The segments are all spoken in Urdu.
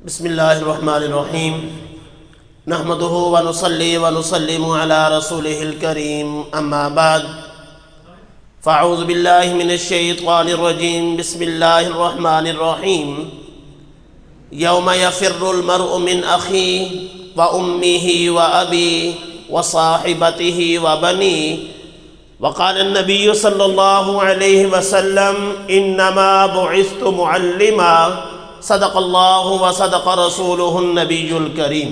بسم اللہ الرحمن الرحیم نحمده ونصلی ونسلم علی رسوله الکریم اما بعد فاعوذ باللہ من الشیطان الرجیم بسم اللہ الرحمن الرحیم یوم یفر المرء من اخیہ وامہ وابیہ وصاحبتہ وبنیہ وقال النبی صلی اللہ علیہ وسلم انما بعثت معلما صدق اللہ و صدق رسولہ النبی الکریم۔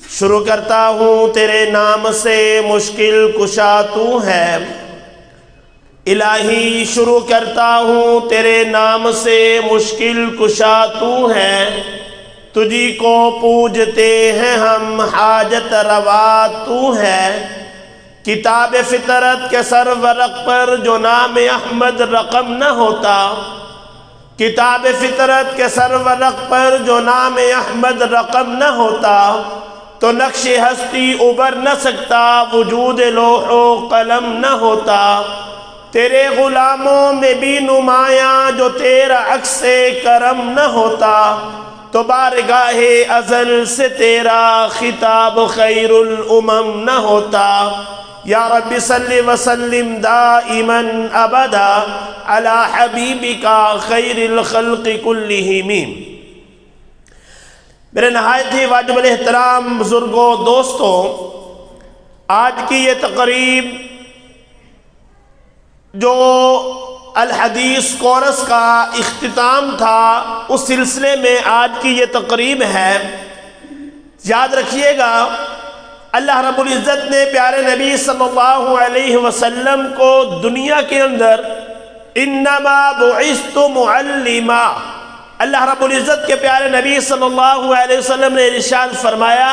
شروع کرتا ہوں تیرے نام سے مشکل کشا تو ہے، الہی شروع کرتا ہوں تیرے نام سے مشکل کشا تو ہے، تجھی کو پوجتے ہیں ہم حاجت روا تو ہے، کتاب فطرت کے سر ورق پر جو نام احمد رقم نہ ہوتا، کتاب فطرت کے سر ورق پر جو نام احمد رقم نہ ہوتا تو نقش ہستی ابھر نہ سکتا، وجود لوح و قلم نہ ہوتا، تیرے غلاموں میں بھی نمایاں جو تیرا عکس کرم نہ ہوتا تو بارگاہ ازل سے تیرا خطاب خیر الامم نہ ہوتا۔ یا رب صلی وسلم دائما ابدا علی حبیبک خیر الخلق کلہم۔ میرے نہایت ہی واجب الاحترام بزرگوں، دوستوں، آج کی یہ تقریب جو الحدیث کورس کا اختتام تھا، اس سلسلے میں آج کی یہ تقریب ہے۔ یاد رکھیے گا، اللہ رب العزت نے پیارے نبی صلی اللہ علیہ وسلم کو دنیا کے اندر انما بعثت معلما، اللہ رب العزت کے پیارے نبی صلی اللہ علیہ وسلم نے ارشاد فرمایا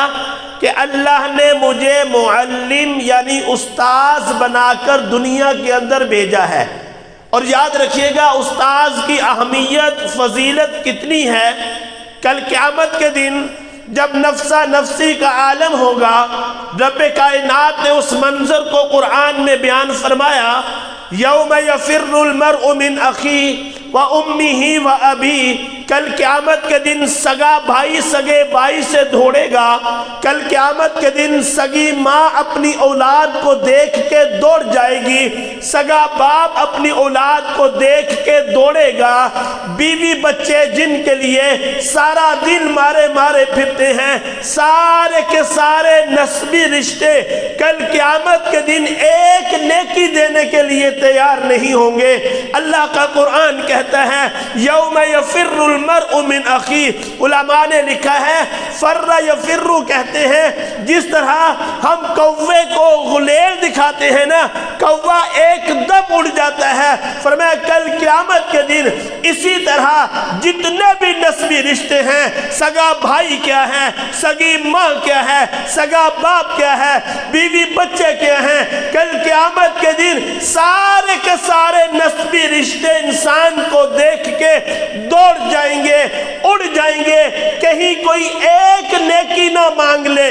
کہ اللہ نے مجھے معلم یعنی استاذ بنا کر دنیا کے اندر بھیجا ہے۔ اور یاد رکھیے گا استاذ کی اہمیت فضیلت کتنی ہے۔ کل قیامت کے دن جب نفسا نفسی کا عالم ہوگا، رب کائنات نے اس منظر کو قرآن میں بیان فرمایا، یوم یفر المرء من اخیہ وامہ وابیہ، کل قیامت کے دن سگا بھائی سگے بھائی سے دوڑے گا، کل قیامت کے دن سگی ماں اپنی اولاد کو دیکھ کے دوڑ جائے گی، سگا باپ اپنی اولاد کو دیکھ کے دوڑے گا، بیوی بچے جن کے لیے سارا دن مارے مارے پھرتے ہیں، سارے کے سارے نسبی رشتے کل قیامت کے دن ایک نیکی دینے کے لیے تیار نہیں ہوں گے۔ اللہ کا قرآن کہتا ہے یوم یفر المرء من اخیہ، علماء نے لکھا ہے فر یفر کہتے ہیں، جس طرح ہم کوے کو غلیل دکھاتے ہیں نا، کوہ ایک دم اڑ جاتا ہے، فرمایا کل قیامت کے دن اسی طرح جتنے بھی نسبی رشتے ہیں، سگا بھائی کیا ہے، سگی ماں کیا ہے، سگا باپ کیا ہے، بیوی بچے کیا ہیں، کل قیامت کے دن سارے کے سارے نسبی رشتے انسان کو دیکھ کے دوڑ جائیں گے، اڑ جائیں گے، کہیں کوئی ایک نیکی نہ مانگ لے۔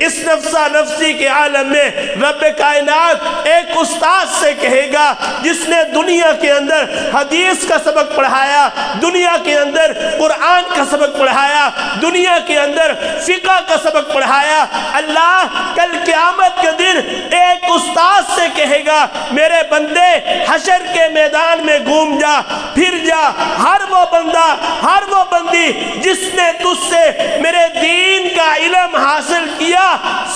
اس نفسا نفسی کے عالم میں رب کائنات ایک استاد سے کہے گا جس نے دنیا کے اندر حدیث کا سبق پڑھایا، دنیا کے اندر قرآن کا سبق پڑھایا، دنیا کے اندر فقہ کا سبق پڑھایا، اللہ کل قیامت کے دن ایک استاد سے کہے گا میرے بندے حشر کے میدان میں گھوم جا، پھر جا، ہر وہ بندہ ہر وہ بندی جس نے تجھ سے میرے دین کا علم حاصل کیا،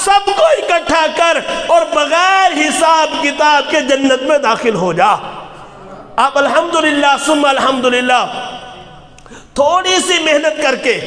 سب کو اکٹھا کر اور بغیر حساب کتاب کے جنت میں داخل ہو جا۔ آپ الحمدللہ ثم الحمدللہ تھوڑی سی محنت کر کے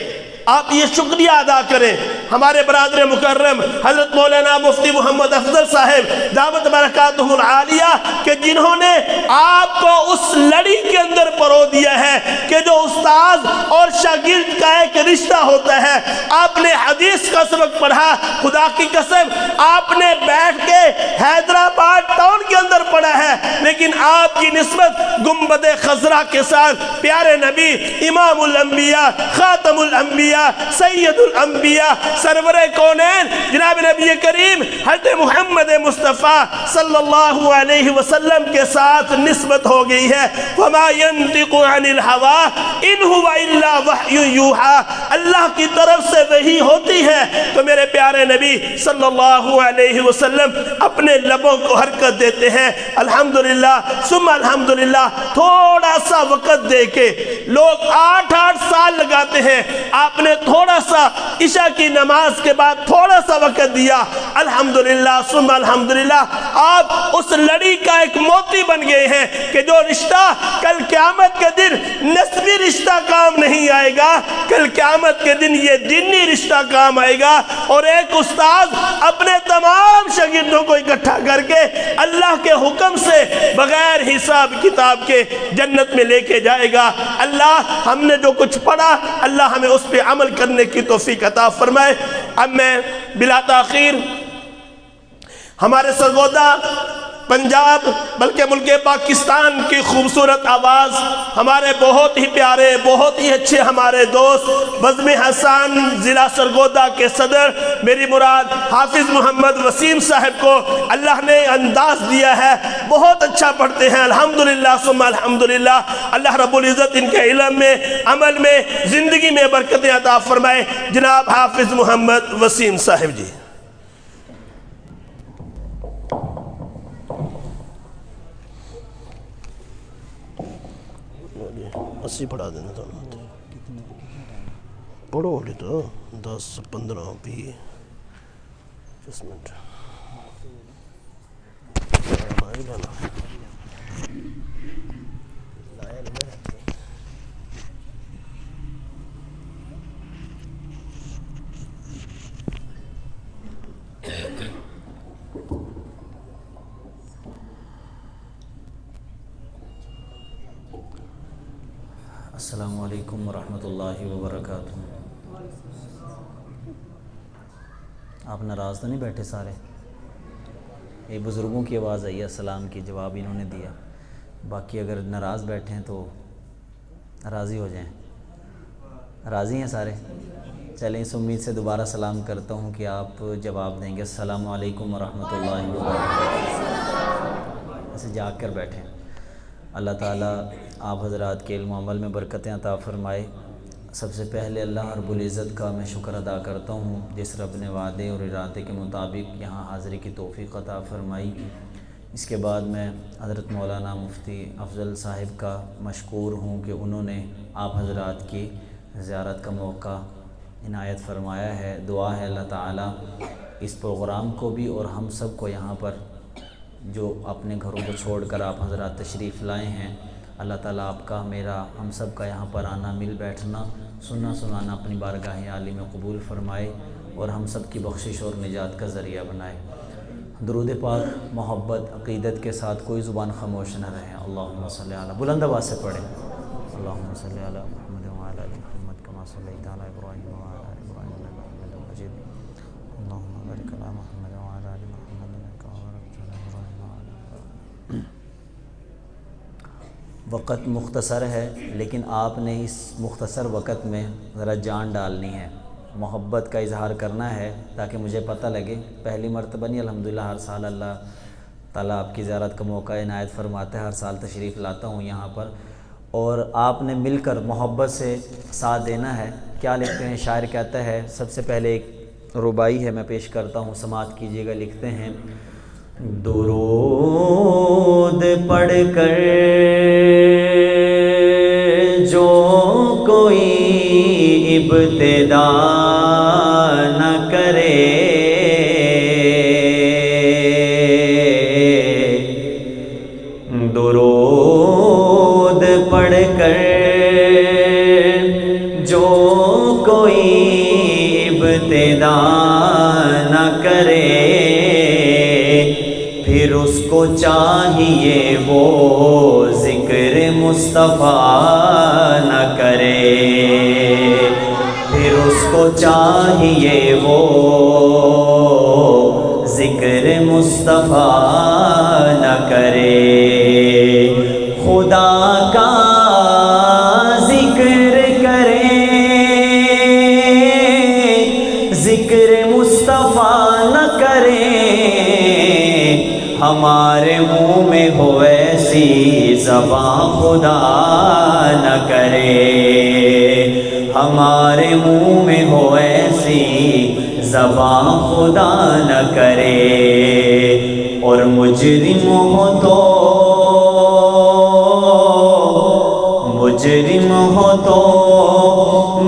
آپ یہ شکریہ ادا کریں ہمارے برادر مکرم حضرت مولانا مفتی محمد افضل صاحب دعوت برکاتہ العالیہ کہ جنہوں نے آپ کو اس لڑی کے اندر پرو دیا ہے کہ جو استاذ اور شاگرد کا ایک رشتہ ہوتا ہے۔ آپ نے حدیث کا سبق پڑھا، خدا کی قسم آپ نے بیٹھ کے حیدرآباد ٹاؤن کے اندر پڑھا ہے، لیکن آپ کی نسبت گنبد خضرا کے ساتھ پیارے نبی امام الانبیاء خاتم الانبیاء سید الانبیاء سرور کونین جناب نبی کریم حضرت محمد مصطفیٰ صلی اللہ علیہ وسلم کے ساتھ نسبت ہو گئی ہے. وما ينطق عن الهوى ان هو الا وحی یوحى. اللہ کی طرف سے وحی ہوتی ہے تو میرے پیارے نبی صلی اللہ علیہ وسلم اپنے لبوں کو حرکت دیتے ہیں. الحمدللہ ثم الحمدللہ. تھوڑا سا وقت دے کے لوگ 8 سال لگاتے ہیں، آپ نے تھوڑا سا عشاء کی نماز کے بعد تھوڑا سا وقت دیا. الحمدللہ ثم الحمدللہ. آپ اس لڑی کا ایک موتی بن گئے ہیں کہ جو رشتہ کل قیامت کے دن نسبی رشتہ کام نہیں آئے گا، کل قیامت کے دن یہ دینی رشتہ کام آئے گا. اور ایک استاد اپنے تمام شاگردوں کو اکٹھا کر کے اللہ کے حکم سے بغیر حساب کتاب کے جنت میں لے کے جائے گا. اللہ ہم نے جو کچھ پڑھا اللہ ہمیں اس پہ عمل کرنے کی توفیق عطا فرمائے. اب میں بلا تاخیر ہمارے سرگودا پنجاب بلکہ ملک پاکستان کی خوبصورت آواز، ہمارے بہت ہی پیارے بہت ہی اچھے ہمارے دوست بزم حسان ضلع سرگودا کے صدر میری مراد حافظ محمد وسیم صاحب کو اللہ نے انداز دیا ہے، بہت اچھا پڑھتے ہیں. الحمدللہ ثم الحمدللہ. اللہ رب العزت ان کے علم میں عمل میں زندگی میں برکتیں عطا فرمائے. جناب حافظ محمد وسیم صاحب جی. اسی پڑھا دینا تھا پڑھو لی تو 10 15 20 منٹ السلام علیکم ورحمۃ اللہ وبرکاتہ. آپ ناراض تو نہیں بیٹھے سارے؟ یہ بزرگوں کی آواز آئی ہے السلام کی، جواب انہوں نے دیا. باقی اگر ناراض بیٹھے ہیں تو راضی ہو جائیں. راضی ہیں سارے؟ چلیں اس امید سے دوبارہ سلام کرتا ہوں کہ آپ جواب دیں گے السلام علیکم ورحمۃ اللہ وبرکاتہ. ایسے جاگ کر بیٹھیں. اللہ تعالیٰ آپ حضرات کے علم و عمل میں برکتیں عطا فرمائے. سب سے پہلے اللہ رب العزت کا میں شکر ادا کرتا ہوں جس رب نے وعدے اور ارادے کے مطابق یہاں حاضری کی توفیق عطا فرمائی. اس کے بعد میں حضرت مولانا مفتی افضل صاحب کا مشکور ہوں کہ انہوں نے آپ حضرات کی زیارت کا موقع عنایت فرمایا ہے. دعا ہے اللہ تعالیٰ اس پروگرام کو بھی اور ہم سب کو یہاں پر جو اپنے گھروں کو چھوڑ کر آپ حضرات تشریف لائے ہیں، اللہ تعالیٰ آپ کا میرا ہم سب کا یہاں پر آنا مل بیٹھنا سننا سنانا اپنی بارگاہ عالی میں قبول فرمائے اور ہم سب کی بخشش اور نجات کا ذریعہ بنائے. درود پاک محبت عقیدت کے ساتھ کوئی زبان خاموش نہ رہے. اللہم صلی علی، بلند آواز سے پڑھیں. اللہم صلی علی محمد وعلی آل محمد کما صلیت علی ابراہیم وعلی آل ابراہیم انک حمید مجید. اللہم بارک علی محمد وعلی آل محمد کما بارکت علی ابراہیم وعلی آل. وقت مختصر ہے لیکن آپ نے اس مختصر وقت میں ذرا جان ڈالنی ہے، محبت کا اظہار کرنا ہے تاکہ مجھے پتہ لگے. پہلی مرتبہ نہیں، الحمدللہ ہر سال اللہ تعالیٰ آپ کی زیارت کا موقع عنایت فرماتا ہے. ہر سال تشریف لاتا ہوں یہاں پر اور آپ نے مل کر محبت سے ساتھ دینا ہے. کیا لکھتے ہیں شاعر کہتا ہے، سب سے پہلے ایک ربائی ہے میں پیش کرتا ہوں، سماعت کیجیے گا. لکھتے ہیں درود پڑھ کر جو کوئی ابتدا نہ کرے درود پڑھ کر جو کوئی ابتدا نہ کرے پھر اس کو چاہیے وہ ذکر مصطفیٰ نہ کرے پھر اس کو چاہیے وہ ذکر مصطفیٰ نہ کرے. زباں خدا نہ کرے، ہمارے منہ میں ہو ایسی زباں خدا نہ کرے، اور مجرم ہو تو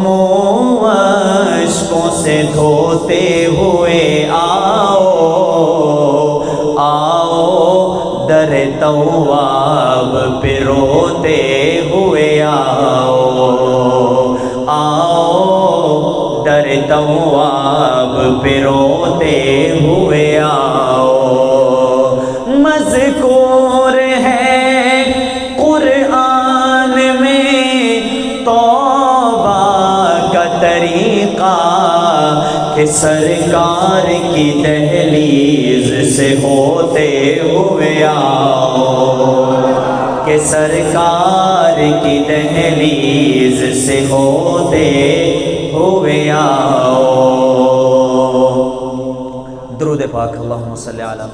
منہ اشکوں سے دھوتے ہوئے آؤ، در تواب پہ روتے ہوئے آؤ، در تواب پہ روتے ہوئے آؤ۔ مذکور ہے قرآن میں توبہ کا طریقہ، کہ سرکار کی دہلیز سے ہوتے ہوئے آؤ، کہ سرکار کی دہلیز سے ہوتے ہوئے آؤ۔ درود پاک، اللہم صلی علی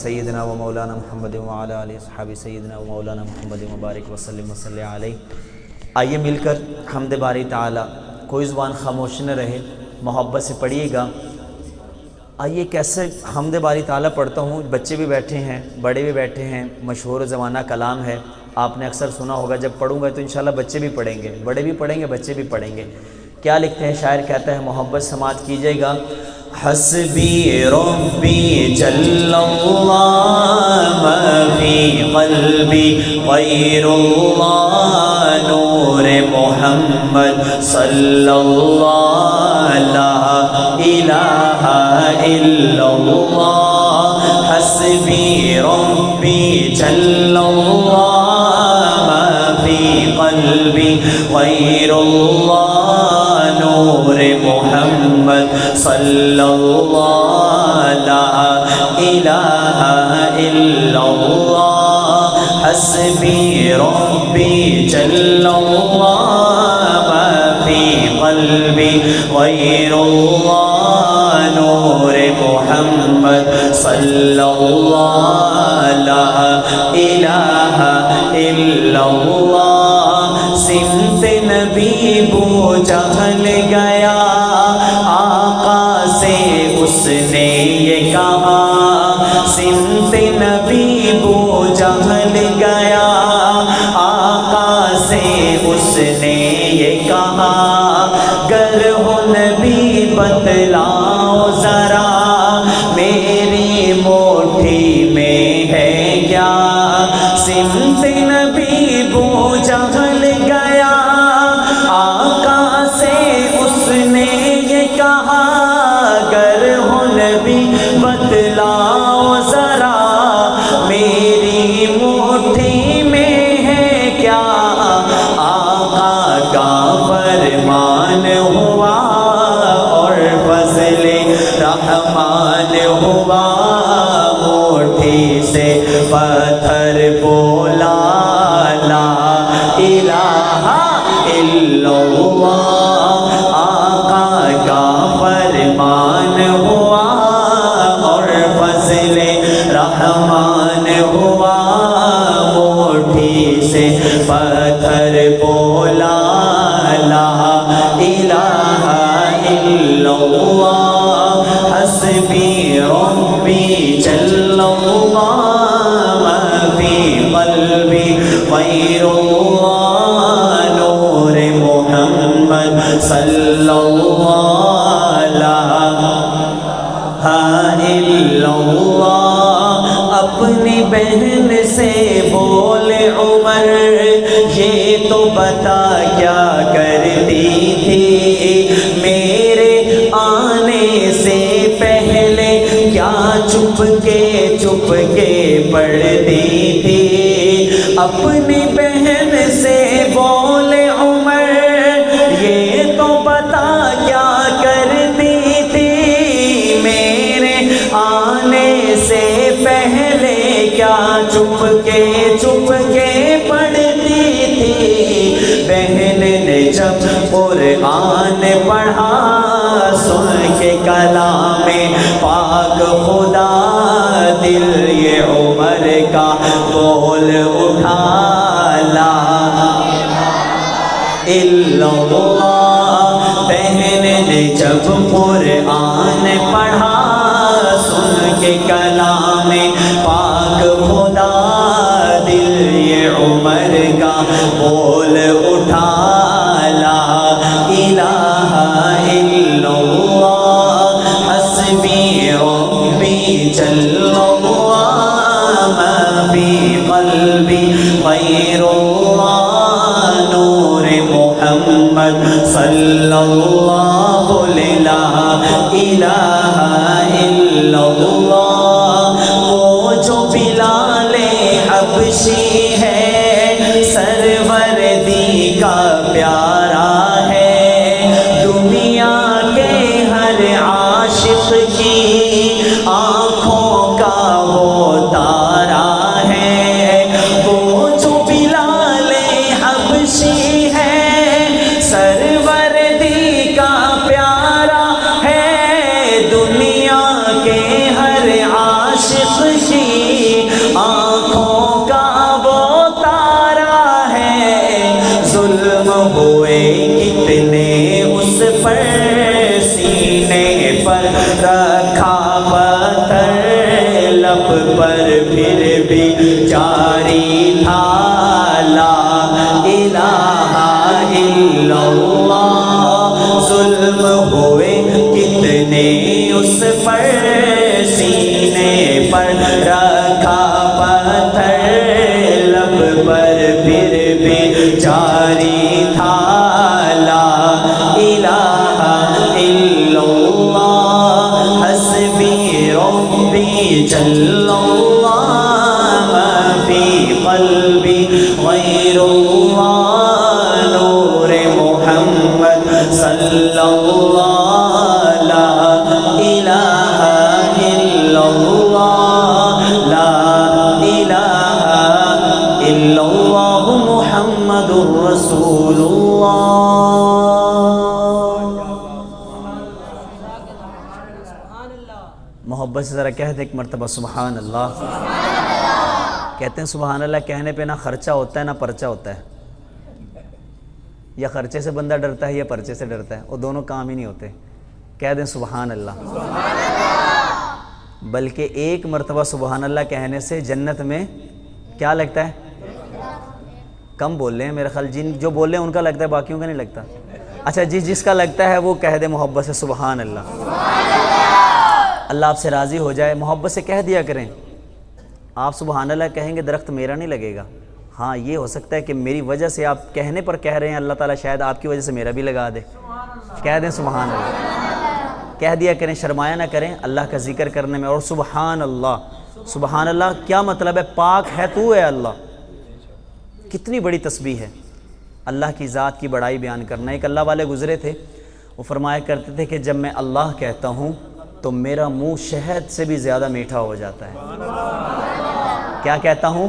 سیدنا و مولانا محمد وعلی آلہ صحابہ سیدنا و مولانا محمد مبارک وسلم وصلی علیہ۔ آئیے مل کر حمد باری تعالی، کوئی زبان خاموش نہ رہے، محبت سے پڑھیے گا۔ آئیے کیسے حمد باری تعالیٰ پڑھتا ہوں، بچے بھی بیٹھے ہیں، بڑے بھی بیٹھے ہیں، مشہور زمانہ کلام ہے، آپ نے اکثر سنا ہوگا۔ جب پڑھوں گا تو انشاءاللہ بچے بھی پڑھیں گے، بڑے بھی پڑھیں گے، بچے بھی پڑھیں گے۔ کیا لکھتے ہیں شاعر؟ کہتا ہے، محبت سماعت کیجئے گا۔ حسبی ربی جل اللہ ما فی قلبی غیر اللہ، نور محمد صلی اللہ لا الہ الا اللہ۔ حسبی ربی جل اللہ ما فی قلبی غیر اللہ، نور محمد صلی اللہ لا الہ الا اللہ۔ حسبی ربی جل اللہ ما فی قلبی غیر اللہ، نور محمد صلی اللہ لا الہ الا اللہ۔ سمت نبی بو جہل گیا، آقا سے اس نے یہ کہا، سمت نبی بو جہل گیا، آقا سے اس نے یہ کہا، گر ہو نبی بتلاؤ ذرا، میری مٹھی میں ہے کیا؟ سمت نبی بو جہل گیا، آقا سے اس نے یہ کہا، گر ہو نبی بتلاؤ ذرا، میری مٹھی میں ہے کیا؟ آقا کا فرمان ہوا اور فضل رحمان ہوا، مٹھی سے پتھر بولا لا الہ الا اللہ۔ آقا کا فرمان ہوا اور فضل رحمان ہوا، مٹھی سے پتھر بولا لا الہ الا اللہ۔ حسبی ربی جل اللہ ما فی قلبی غیر اللہ، نور محمد صلی اللہ لا الا اللہ۔ اپنی بہن سے بولے عمر، یہ تو بتا کیا کرتی تھی، میرے آنے سے پہلے کیا چپ کے پڑھتی تھی۔ اپنی بہن سے بولے عمر، یہ تو بتا کیا کرتی تھی، میرے آنے سے پہلے کیا چپ کے پڑھتی تھی۔ بہن نے جب قرآن پڑھا، سن کے کلام پاک خدا، دل یہ عمر کا بول اٹھا الا اللہ۔ بہن نے جب قرآن پڑھا، سن کے کلام پاک خدا، دل یہ عمر کا بول اٹھا، لا الہ الا اللہ، حسبی ربی جل اللہ، ما فی قلبی غیر اللہ، نور محمد صلی اللہ، لا الہ الا اللہ۔ وہ جو بلال حبشی ہے، سروردی کا پیارا ہے، دنیا کے ہر عاشق کی آنکھوں کا وہ تارا ہے۔ وہ جو بلال حبشی ہے، سروردی کا پیارا ہے، دنیا کے ہر عاشق کی آنکھوں کا وہ تارا ہے۔ ظلم ہوئے کتنے اس پر، سینے پر رکھا پتھر، لب پر پھر بھی جاری تھا، لا الہ الا اللہ۔ ظلم ہوئے کتنے اس پر، سینے پر رکھا پتھر، لب پر پھر بھی جاری تھا، لا الہ الا اللہ، حسبی ربی جل اللہ، ما فی قلبی غیر اللہ، نور محمد صلی اللہ، لا الہ الا اللہ، لا الہ الا اللہ، محمد رسول اللہ۔ محبت سے ذرا کہہ دے ایک مرتبہ سبحان اللہ۔ کہتے ہیں سبحان اللہ کہنے پہ نہ خرچہ ہوتا ہے نہ پرچہ ہوتا ہے، یا خرچے سے بندہ ڈرتا ہے یا پرچے سے ڈرتا ہے، وہ دونوں کام ہی نہیں ہوتے۔ کہہ دیں سبحان اللہ، بلکہ ایک مرتبہ سبحان اللہ کہنے سے جنت میں کیا لگتا ہے؟ کم بول رہے ہیں میرے خیال، جن جو بول رہے ہیں ان کا لگتا ہے، باقیوں کا نہیں لگتا۔ اچھا جس کا لگتا ہے وہ کہہ دے محبت سے سبحان اللہ۔ اللہ آپ سے راضی ہو جائے، محبت سے کہہ دیا کریں۔ آپ سبحان اللہ کہیں گے درخت میرا نہیں لگے گا، ہاں یہ ہو سکتا ہے کہ میری وجہ سے آپ کہنے پر کہہ رہے ہیں، اللہ تعالیٰ شاید آپ کی وجہ سے میرا بھی لگا دے۔ کہہ دیں سبحان اللہ، کہہ دیا کریں، شرمایا نہ کریں اللہ کا ذکر کرنے میں۔ اور سبحان اللہ، سبحان اللہ کیا مطلب ہے؟ پاک ہے تو ہے اللہ۔ کتنی بڑی تسبیح ہے اللہ کی ذات کی بڑائی بیان کرنا۔ ایک اللہ والے گزرے تھے، وہ فرمایا کرتے تھے کہ جب میں اللہ کہتا ہوں تو میرا منہ شہد سے بھی زیادہ میٹھا ہو جاتا ہے۔ کیا کہتا ہوں؟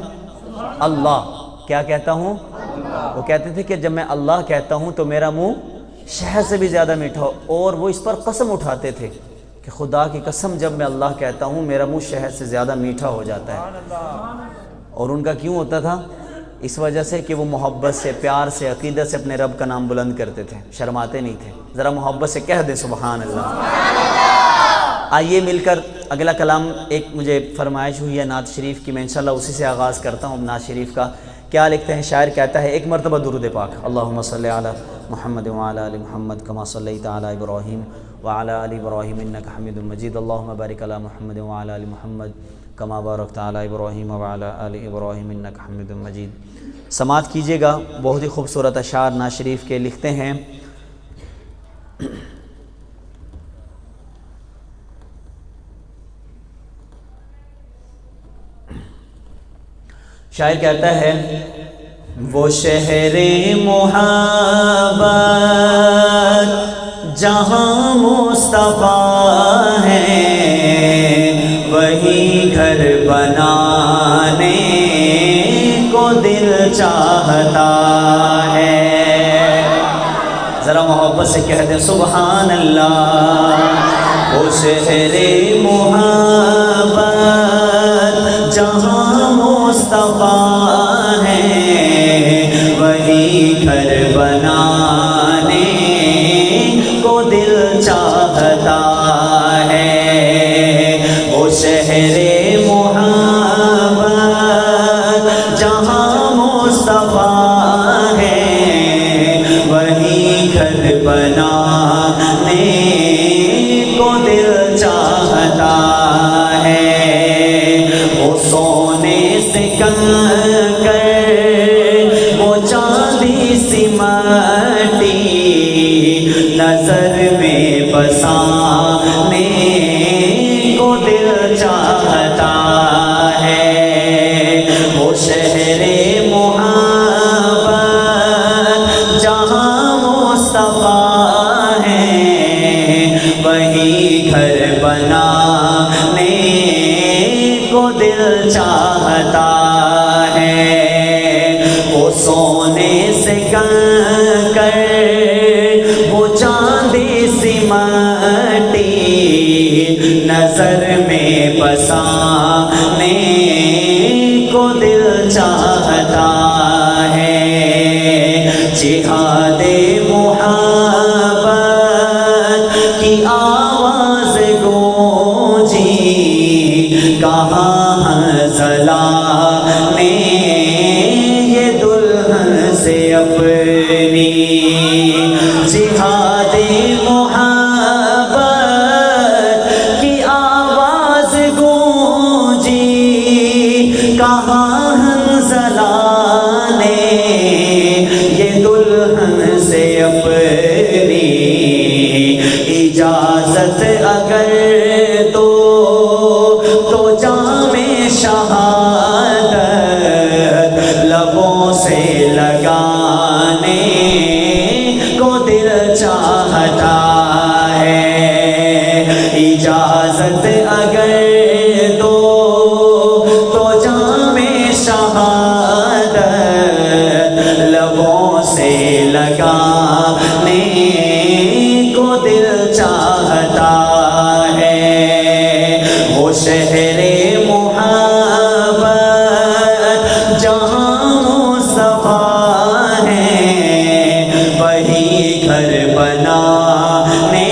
اللہ۔ کیا کہتا ہوں؟ وہ کہتے تھے کہ جب میں اللہ کہتا ہوں تو میرا منہ شہد سے بھی زیادہ میٹھا ہو، اور وہ اس پر قسم اٹھاتے تھے کہ خدا کی قسم جب میں اللہ کہتا ہوں میرا منہ شہد سے زیادہ میٹھا ہو جاتا ہے۔ اور ان کا کیوں ہوتا تھا؟ اس وجہ سے کہ وہ محبت سے، پیار سے، عقیدت سے اپنے رب کا نام بلند کرتے تھے، شرماتے نہیں تھے۔ ذرا محبت سے کہہ دیں سبحان اللہ۔ آئیے مل کر اگلا کلام، ایک مجھے فرمائش ہوئی ہے نعت شریف کی، میں انشاءاللہ اسی سے آغاز کرتا ہوں نعت شریف کا۔ کیا لکھتے ہیں شاعر؟ کہتا ہے ایک مرتبہ درود پاک، اللہم صلی علی محمد وعلی آل محمد کما صلیت علی ابراہیم وعلی آل ابراہیم انک حمید مجید، اللہم بارک علی محمد وعلی آل محمد کما بارکت علی ابراہیم وعلی آل ابراہیم انک حمید مجید۔ سماعت کیجیے گا، بہت ہی خوبصورت اشعار نعت شریف کے لکھتے ہیں۔ شاعر کہتا ہے وہ شہر محبت جہاں مصطفیٰ ہے، وہی گھر بنانے کو دل چاہتا ہے۔ ذرا محبت سے کہہ دیں سبحان اللہ۔ وہ شہر محبت جہاں مصطفیٰ ہے، وہی گھر بنانے کو دل چاہتا ہے، وہ شہر محبت جہاں مصطفیٰ ہے، وہی گھر بنانے کو دل چاہتا ہے، وہ سونے سے کنکر وہ چاندی سی مٹی نظر میں بسانے کو دل چاہتا ہے، وہ شہر محبت جہاں مصطفیٰ ہے، وہی گھر بنانے کو دل چاہتا ہے، وہ سونے سے کنکر وہ چاندی سی مٹی نظر میں بسانے کو دل چاہتا ہے، جہاد محبت کی آواز گونجی کہاں حنظلہ نے یہ دلہن سے اپنی، جہاد محبت کی آواز گونجی کہاں حنظلہ نے یہ دلہن سے اپنی، اجازت اگر تو جام شہادت لبوں سے لگانے کو دل چاہتا ہے، اجازت اگر دو تو جام شہادت لبوں سے لگانے کو دل چاہتا ہے، وہ شہر محبت جہاں مصطفیٰ ہے، وہی گھر بنانے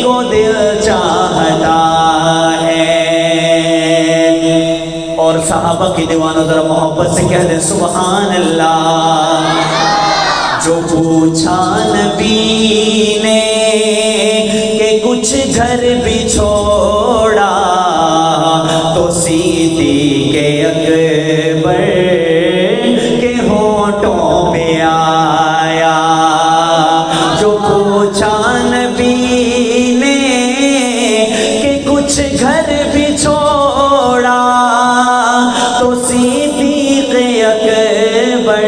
کو دل چاہتا ہے، اور صحابہ کی دیوانوں ذرا محبت سے کہہ دیں سبحان اللہ۔ جو پوچھا نبی نے کہ کچھ گھر بھی چھوڑا تو صدیق اکبر کے ہونٹوں پہ آیا، جو پوچھا نبی نے کہ کچھ گھر بھی چھوڑا تو صدیق اکبر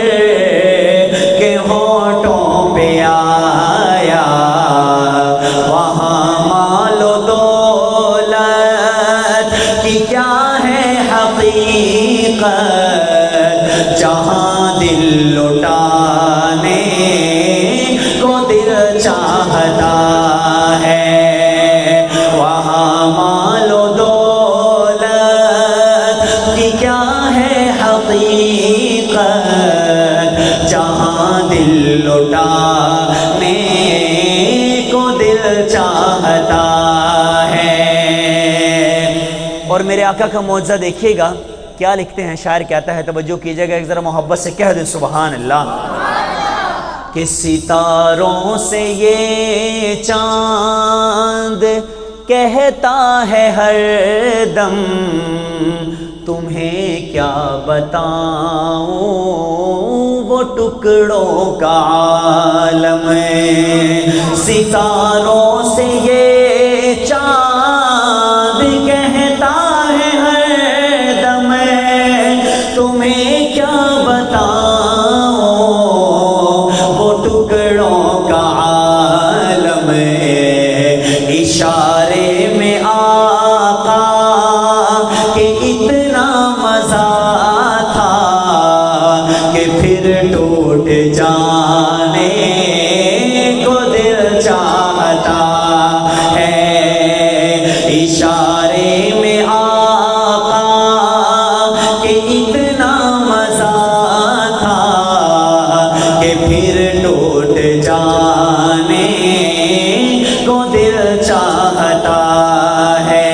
کے ہونٹوں پہ آیا، وہاں مال و دولت کی کیا ہے حقیقت، جہاں دل لٹانے کو دل چاہتا ہے، وہاں مال و دولت کی کیا ہے حقیقت، جہاں دل لٹانے کو دل چاہتا ہے۔ اور میرے آقا کا معجزہ دیکھیے گا کیا لکھتے ہیں، شاعر کہتا ہے، توجہ کیجئے گا، ایک ذرا محبت سے کہہ دیں سبحان اللہ، کہ ستاروں سے یہ چاند کہتا ہے ہر دم، تمہیں کیا بتاؤں وہ ٹکڑوں کا عالم، ستاروں سے یہ چاند کہتا ہے ہر دم، تمہیں کیا بتاؤں وہ ٹکڑوں کا عالم، اشارے میں آقا کہ اتنا مزہ تھا کہ پھر ٹوٹ جانے کو دل چاہتا ہے، اشارے میں آقا کہ اتنا مزہ تھا لوٹ جانے کو دل چاہتا ہے،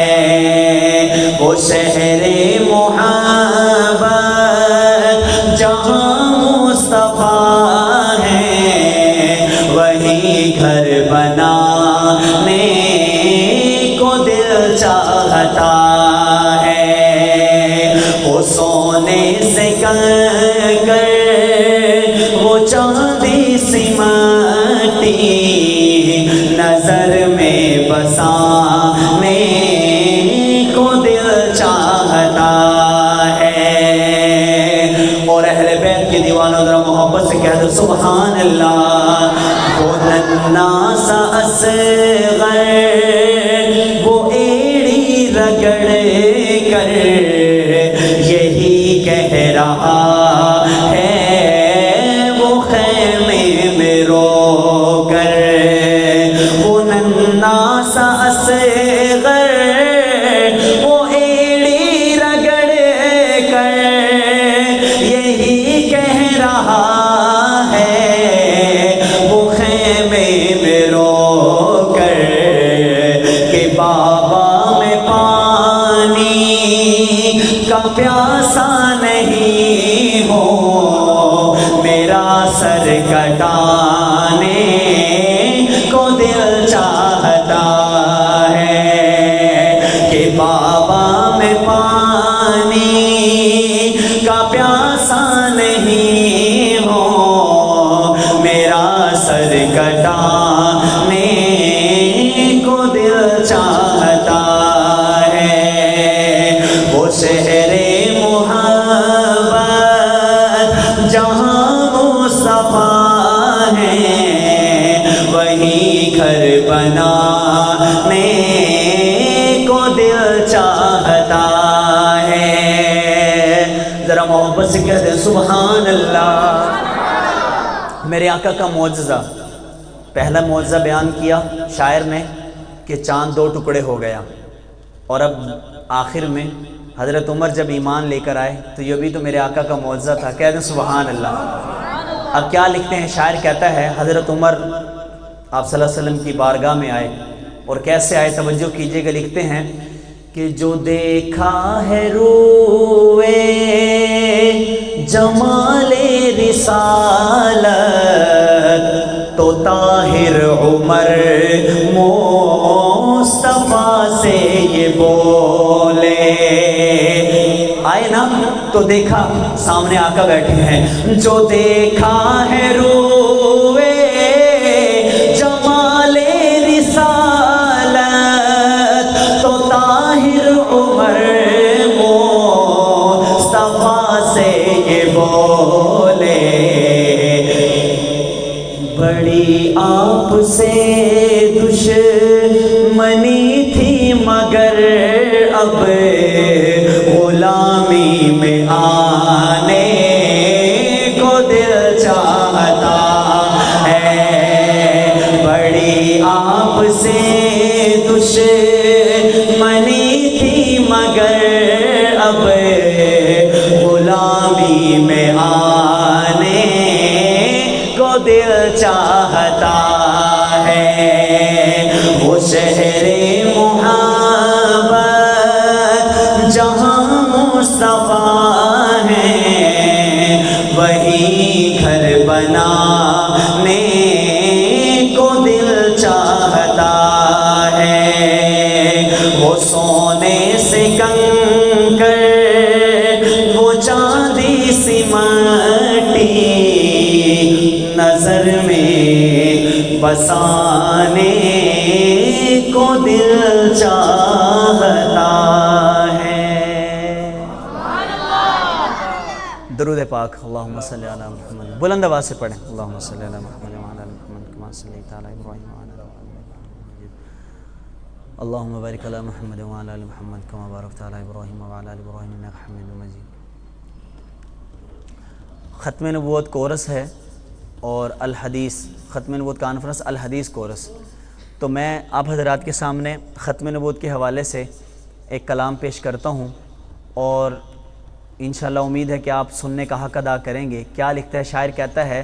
وہ شہر محبت جہاں مصطفیٰ ہے، وہی گھر بنانے کو دل چاہتا ہے، وہ سونے سے کنکر وہ چاندی سی مٹی نظر میں بسانے کو دل چاہتا ہے۔ اور اہل بیت کے دیوانوں ذرا محبت سے کہہ دو سبحان اللہ۔ وہ ننا سا اصغر وہ ایڑی رگڑ کر یہی کہہ رہا ہے، وہ خیمے میں رو کر، وہ ننا سا اصغر وہ ایڑی رگڑ کر یہی کہہ رہا ہے، وہ خیمے میں رو کر کہ بابا میں پانی کا پیاسا نہیں ہو، میرا سر کٹانے کو دل چاہتا ہے، کہ بابا میں پانی کا پیاسا نہیں ہو، میرا سر کٹانے کو دل چاہتا ہے، وہ شہر محبت جہاں مصطفیٰ ہے، وہی گھر بنانے کو دل چاہتا ہے۔ ذرا محبت سے کہہ دیں سبحان اللہ۔ میرے آقا کا معجزہ، پہلا معجزہ بیان کیا شاعر نے کہ چاند دو ٹکڑے ہو گیا، اور اب آخر میں حضرت عمر جب ایمان لے کر آئے تو یہ بھی تو میرے آقا کا معجزہ تھا، کہہ دیں سبحان اللہ۔ اب کیا لکھتے ہیں شاعر، کہتا ہے حضرت عمر آپ صلی اللہ علیہ وسلم کی بارگاہ میں آئے، اور کیسے آئے توجہ کیجئے گا، لکھتے ہیں کہ جو دیکھا ہے روئے جمال رسالت تو طاہر عمر مصطفیٰ سے یہ بولے، آئے نا تو دیکھا سامنے آقا بیٹھے ہیں، جو دیکھا ہے روئے جمال رسالت تو طاہر عمر مصطفیٰ سے یہ بولے، بڑی آپ سے دشمنی تھی مگر اب غلامی میں آنے کو دل چاہتا ہے، بڑی آپ سے دشمنی تھی مگر اب غلامی میں آنے کو دل چاہتا ہے، وہ شہر محبت جہاں مصطفیٰ ہے، وہی گھر بنانے کو دل چاہتا ہے، وہ سونے سے کنکر وہ چاندی سی مٹی نظر میں بسانے کو دل چاہتا ہے۔ درود پاک اللہم صلی علی محمد، بلند آواز سے پڑھیں اللہم صلی علی محمد وعلی آل محمد کما صلیت علی ابراہیم وعلی آل ابراہیم، اللہم بارک علی محمد وعلی آل محمد کما بارکت علی ابراہیم وعلی آل ابراہیم انک حمید مجید۔ ختم نبوت کورس ہے اور الحدیث ختم نبوت کانفرنس الحدیث کورس، تو میں آپ حضرات کے سامنے ختم نبوت کے حوالے سے ایک کلام پیش کرتا ہوں، اور انشاءاللہ امید ہے کہ آپ سننے کا حق ادا کریں گے۔ کیا لکھتا ہے شاعر، کہتا ہے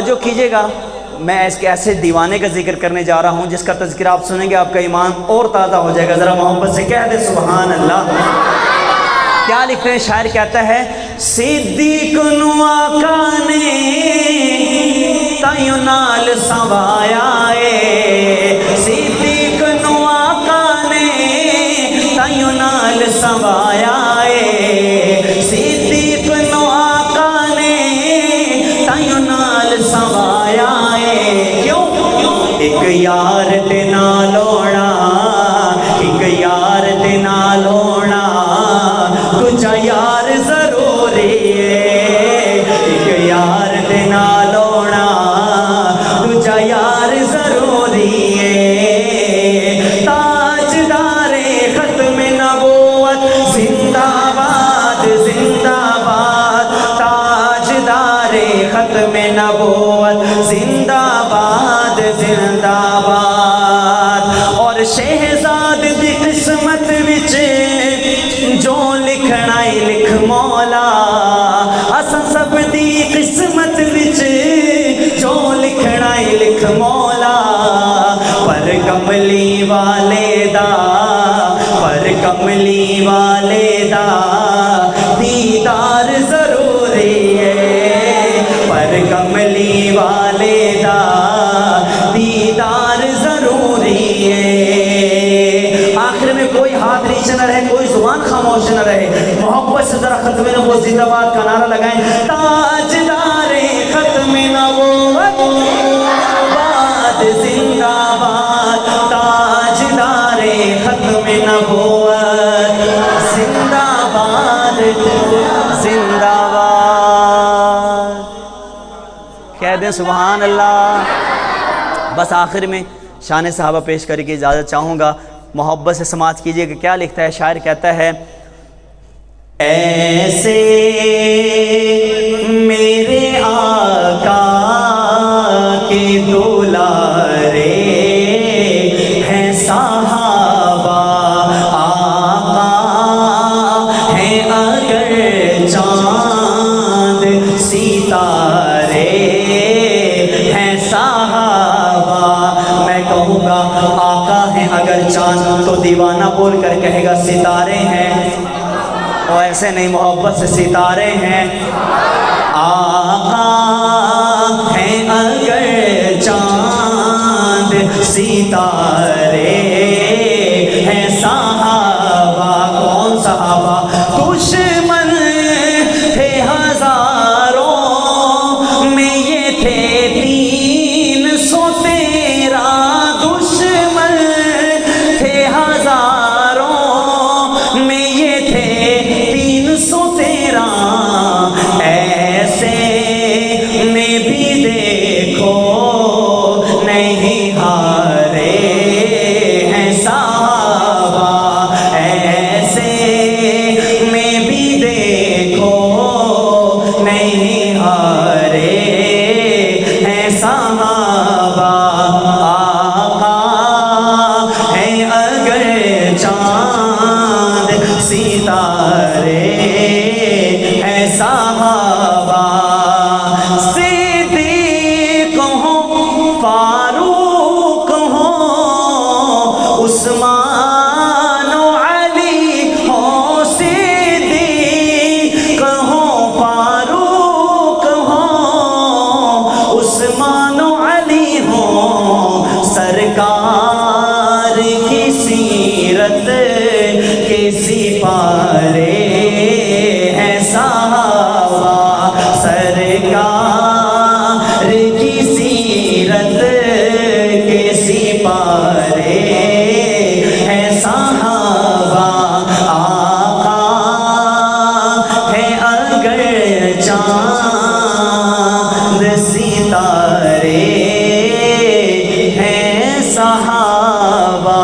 توجہ کیجئے گا، میں اس کے ایسے دیوانے کا ذکر کرنے جا رہا ہوں جس کا تذکرہ آپ سنیں گے آپ کا ایمان اور تازہ ہو جائے گا. ذرا محبت سے کہہ دے سبحان اللہ. کیا لکھتے ہیں شاعر؟ کہتا ہے صدیق نو آقا نے تائیوں نال سوایا اے، صدیق نو آقا نے تائیوں نال سوایا اے، صدیق نو آقا نے تائیوں نال سوایا اے. کیوں؟ ایک یار دے نال ہونا، ایک یار دے نال ہونا، دوجا یار ضروری ہے. ایک یار دے نال ہونا، دوجا یار ضروری ہے. تاجدار ختم نبوت زندہ باد زندہ باد، تاجدار ختم نبوت زندہ باد زندہ باد. اور شہزاد دی قسمت وچ جو لکھنا ہی لکھ مولا، اساں سب دی قسمت وچ جو لکھنا ہی لکھ مولا. پر کملی والے دا، پر کملی والے دا دیدار ضروری ہے. پر کملی والے دا دیدار ضروری ہے. آخر میں کوئی ہاتھ نیچے نہ رہے، کوئی زبان خاموش نہ رہے، محبت سے ذرا ختم نبوت زندہ باد کا نعرہ لگائیں. تاجدار ختم نبوت باد زندہ باد، تاجدار ختم نبوت زندہ باد زندہ باد. کہہ دیں سبحان اللہ. بس آخر میں شان صحابہ پیش کر کے اجازت چاہوں گا. محبت سے سماعت کیجئے کہ کیا لکھتا ہے شاعر. کہتا ہے ایسے میرے آقا کے دولارے ہیں صحابہ، آقا ہیں اگر چاند ستارے ہیں صحابہ. میں کہوں گا آقا ہیں اگر چاند تو دیوانہ بول کر کہے گا ستارے ہیں. اور ایسے نہیں، محبت سے ستارے ہیں. آقا ہیں اگر چاند ستارے ہیں صحابہ. کون صحابہ؟ دشمن تھے ہزاروں میں یہ تھے 313. دشمن تھے ہزاروں میں یہ تھے 313. ایسے میں بھی دیکھو نہیں ہارے ہیں صحابہ. ایسے میں بھی دیکھو نہیں ہارے ہیں صحابہ. آقا ہیں اگر چاند ستارے ہیں صحابہ. صدیق ہوں، فاروق ہوں، عثمان و علی ہوں. صدیق ہوں، فاروق ہوں، عثمان و علی ہوں. سرکار کی سیرت کے سپارے ہیں صحابہ. سرکار کی سیرت کے سپارے ہیں صحابہ. آقا ہیں اگر چاند ستارے ہیں صحابہ.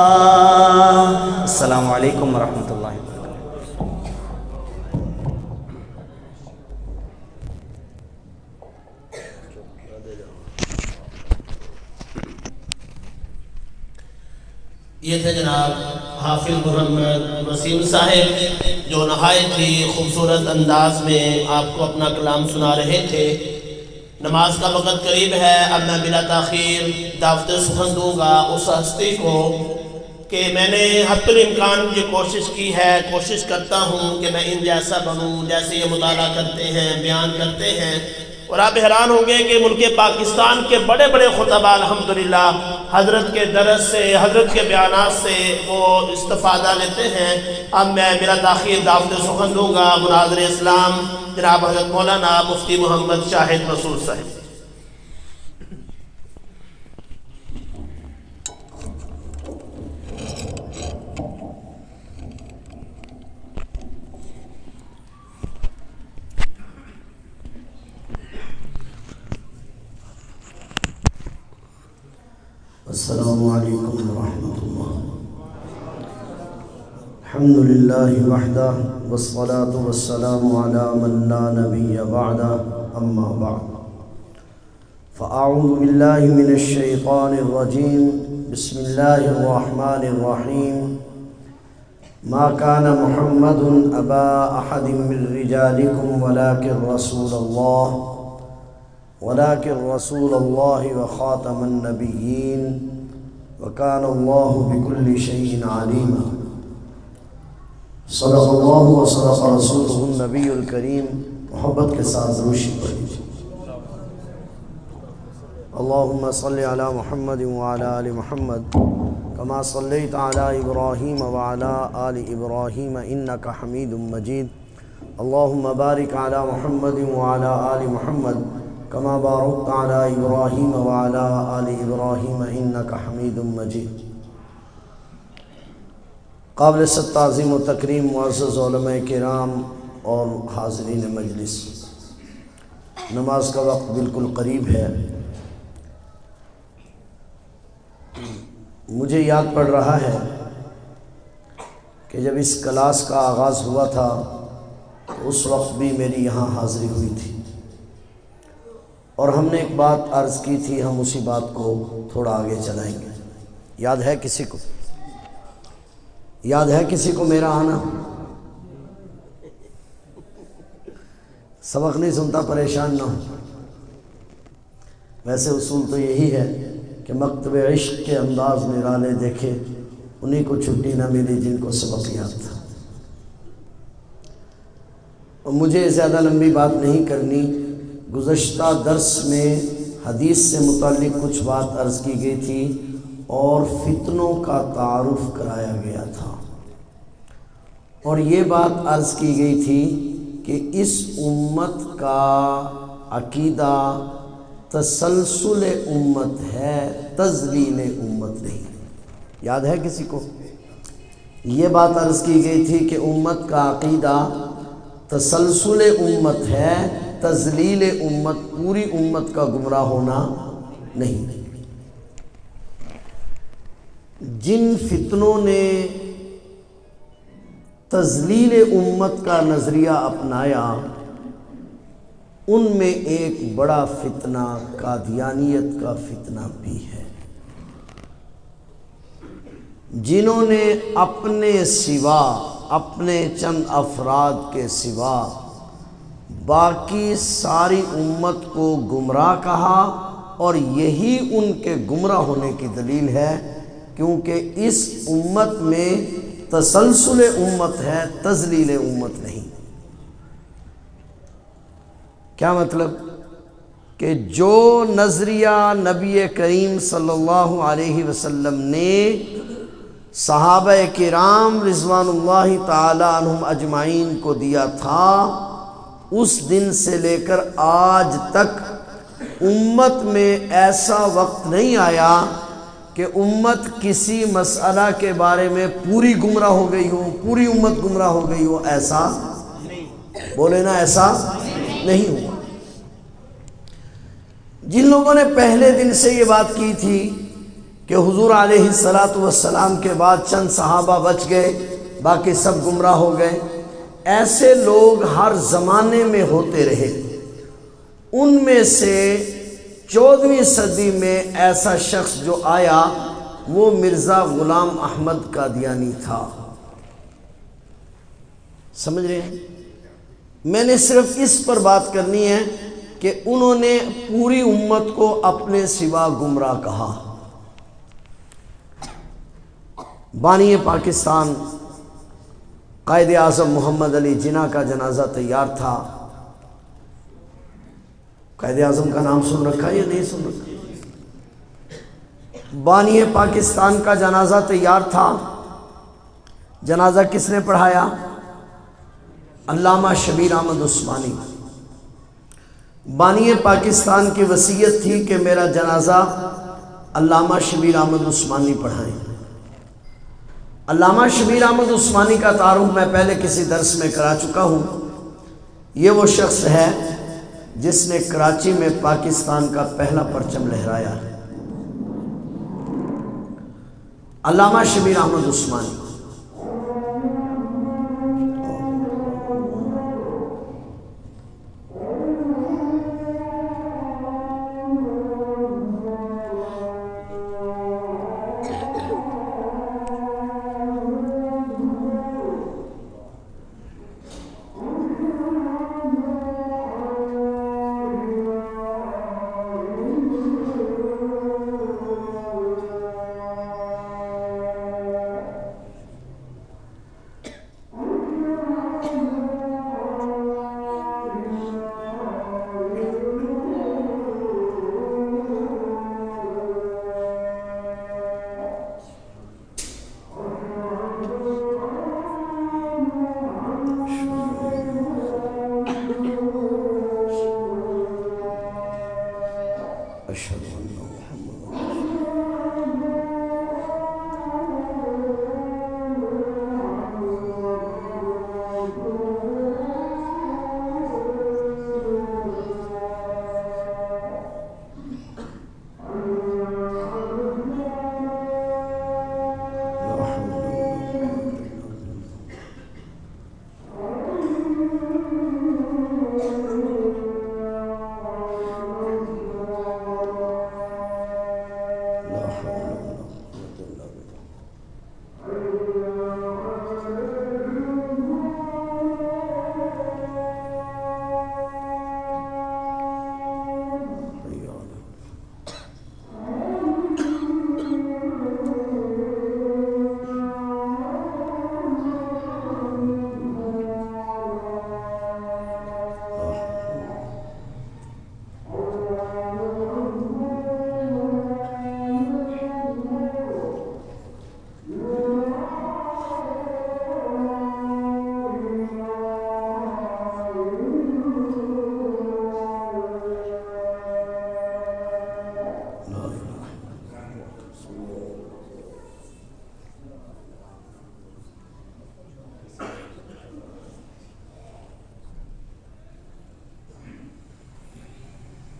السلام علیکم ورحمۃ اللہ وبرکاتہ. یہ تھے جناب حافظ محمد وسیم صاحب جو نہایت ہی خوبصورت انداز میں آپ کو اپنا کلام سنا رہے تھے. نماز کا وقت قریب ہے. اب میں بلا تاخیر دعوت سخن دوں گا اس ہستی کو کہ میں نے حتی الامکان یہ کوشش کی ہے، کوشش کرتا ہوں کہ میں ان جیسا بنوں جیسے یہ مطالعہ کرتے ہیں، بیان کرتے ہیں. اور آپ حیران ہوں گے کہ ملک پاکستان کے بڑے بڑے خطباء الحمدللہ حضرت کے درس سے، حضرت کے بیانات سے وہ استفادہ لیتے ہیں. اب میں میرا تاخیر دعوت سخن دوں گا مناظر اسلام جناب حضرت مولانا مفتی محمد شاہد مسعود صاحب. السلام علیکم ورحمۃ اللہ. الحمد للہ وحدہ والصلاة والسلام علی من لا نبی بعدہ اما بعد فاعوذ باللہ من الشیطان الرجیم. بسم اللہ الرحمن الرحیم. ما كان محمد ابا احد من رجالکم ولكن رسول اللہ وخاتم النبیین وكان اللہ بكل شيء عليما. صدق اللہ وصدق رسولہ النبی الکریم. محبت کے ساتھ روشی پڑھی. اللہم صلی علی محمد وعلی آل محمد کما صلیت علی ابراہیم وعلی آل ابراہیم انک حمید مجید. اللہم بارک علی محمد وعلی آل محمد کما بارکت علی ابراہیم وعلی آل ابراہیم انک حمید مجید. قابل تعظیم و تکریم معزز علماء کرام اور حاضرین مجلس، نماز کا وقت بالکل قریب ہے. مجھے یاد پڑ رہا ہے کہ جب اس کلاس کا آغاز ہوا تھا تو اس وقت بھی میری یہاں حاضری ہوئی تھی اور ہم نے ایک بات عرض کی تھی، ہم اسی بات کو تھوڑا آگے چلائیں گے. یاد ہے کسی کو؟ یاد ہے کسی کو میرا آنا؟ سبق نہیں سنتا پریشان نہ ہو. ویسے اصول تو یہی ہے کہ مکتب عشق کے انداز نرالے دیکھے انہی کو چھٹی نہ ملی جن کو سبق یاد تھا. اور مجھے زیادہ لمبی بات نہیں کرنی. گزشتہ درس میں حدیث سے متعلق کچھ بات عرض کی گئی تھی اور فتنوں کا تعارف کرایا گیا تھا، اور یہ بات عرض کی گئی تھی کہ اس امت کا عقیدہ تسلسل امت ہے، تذلیل امت نہیں. یاد ہے کسی کو؟ یہ بات عرض کی گئی تھی کہ امت کا عقیدہ تسلسل امت ہے، تذلیل امت، پوری امت کا گمراہ ہونا نہیں. جن فتنوں نے تذلیل امت کا نظریہ اپنایا ان میں ایک بڑا فتنہ قادیانیت کا فتنہ بھی ہے. جنہوں نے اپنے سوا، اپنے چند افراد کے سوا باقی ساری امت کو گمراہ کہا، اور یہی ان کے گمراہ ہونے کی دلیل ہے، کیونکہ اس امت میں تسلسل امت ہے، تذلیل امت نہیں. کیا مطلب؟ کہ جو نظریہ نبی کریم صلی اللہ علیہ وسلم نے صحابہ کرام رضوان اللہ تعالی عنہم اجمعین کو دیا تھا، اس دن سے لے کر آج تک امت میں ایسا وقت نہیں آیا کہ امت کسی مسئلہ کے بارے میں پوری گمراہ ہو گئی ہو، پوری امت گمراہ ہو گئی ہو. ایسا بولے نا، ایسا نہیں ہوا. جن لوگوں نے پہلے دن سے یہ بات کی تھی کہ حضور علیہ الصلاۃ والسلام کے بعد چند صحابہ بچ گئے، باقی سب گمراہ ہو گئے، ایسے لوگ ہر زمانے میں ہوتے رہے. ان میں سے 14ویں صدی میں ایسا شخص جو آیا وہ مرزا غلام احمد قادیانی تھا. سمجھ رہے ہیں؟ میں نے صرف اس پر بات کرنی ہے کہ انہوں نے پوری امت کو اپنے سوا گمراہ کہا۔ بانی پاکستان قائد اعظم محمد علی جناح کا جنازہ تیار تھا۔ قائد اعظم کا نام سن رکھا یا نہیں سن رکھا؟ بانی پاکستان کا جنازہ تیار تھا۔ جنازہ کس نے پڑھایا؟ علامہ شبیر احمد عثمانی۔ بانی پاکستان کی وصیت تھی کہ میرا جنازہ علامہ شبیر احمد عثمانی پڑھائیں۔ علامہ شبیر احمد عثمانی کا تعارف میں پہلے کسی درس میں کرا چکا ہوں۔ یہ وہ شخص ہے جس نے کراچی میں پاکستان کا پہلا پرچم لہرایا ہے، علامہ شبیر احمد عثمانی۔